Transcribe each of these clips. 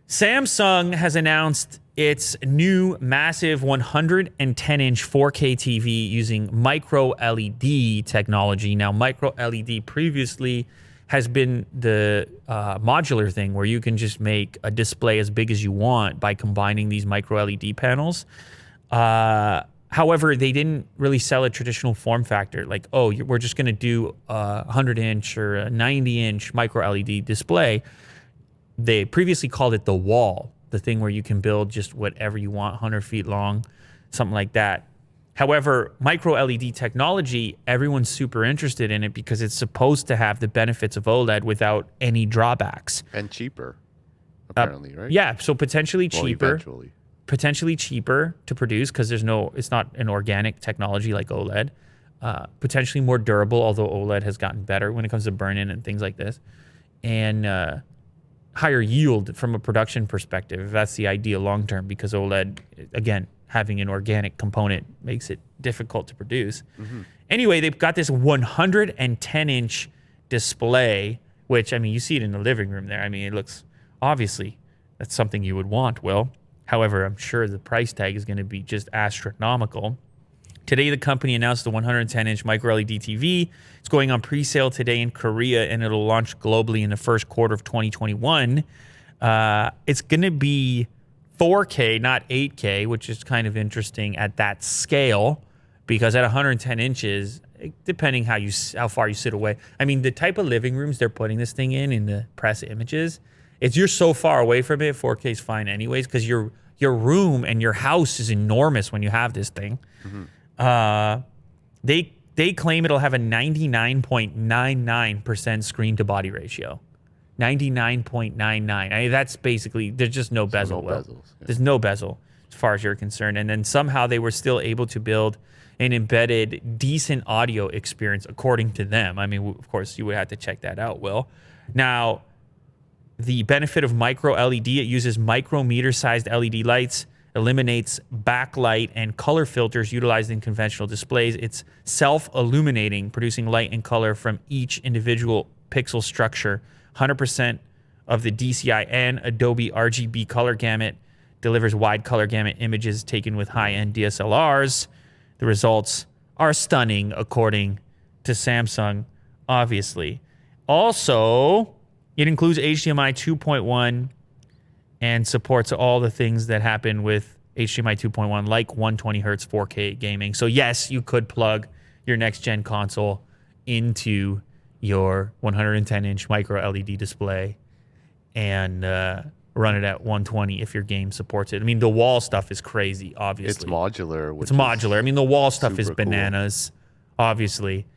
Samsung has announced its new massive 110-inch 4K TV using MicroLED technology. Now, MicroLED previously has been the modular thing where you can just make a display as big as you want by combining these MicroLED panels. However, they didn't really sell a traditional form factor like, oh, we're just going to do a 100-inch or a 90-inch MicroLED display. They previously called it the wall, the thing where you can build just whatever you want, 100 feet long, something like that. However, MicroLED technology, everyone's super interested in it because it's supposed to have the benefits of OLED without any drawbacks. And cheaper, apparently, right? Yeah, so potentially cheaper. Eventually. Potentially cheaper to produce because it's not an organic technology like OLED. Potentially more durable, although OLED has gotten better when it comes to burn-in and things like this. And higher yield from a production perspective. That's the idea long-term because OLED, again, having an organic component makes it difficult to produce. Mm-hmm. Anyway, they've got this 110-inch display, which, I mean, you see it in the living room there. I mean, it looks, obviously, that's something you would want, Will. However, I'm sure the price tag is going to be just astronomical. Today, the company announced the 110-inch MicroLED TV. It's going on pre-sale today in Korea, and it'll launch globally in the first quarter of 2021. It's going to be 4K, not 8K, which is kind of interesting at that scale, because at 110 inches, depending how far you sit away. I mean, the type of living rooms they're putting this thing in the press images, you're so far away from it, 4K is fine anyways, because your room and your house is enormous when you have this thing. Mm-hmm. They claim it'll have a 99.99% screen to body ratio. 99.99. That's basically, there's just no bezel. No bezels, yeah. There's no bezel as far as you're concerned. And then somehow they were still able to build an embedded, decent audio experience according to them. I mean, of course, you would have to check that out, Will. Now, the benefit of MicroLED, it uses micrometer-sized LED lights, eliminates backlight and color filters utilized in conventional displays. It's self-illuminating, producing light and color from each individual pixel structure. 100% of the DCI and Adobe RGB color gamut delivers wide color gamut images taken with high-end DSLRs. The results are stunning, according to Samsung, obviously. Also, it includes HDMI 2.1 and supports all the things that happen with HDMI 2.1, like 120 hertz 4K gaming. So yes, you could plug your next-gen console into your 110-inch MicroLED display and run it at 120 if your game supports it. I mean, the wall stuff is crazy, obviously. It's modular. It's modular. I mean, the wall stuff is bananas, cool. Obviously.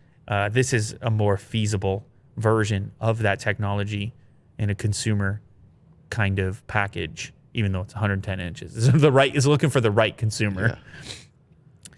This is a more feasible version of that technology in a consumer kind of package, even though it's 110 inches. It's looking for the right consumer. Yeah.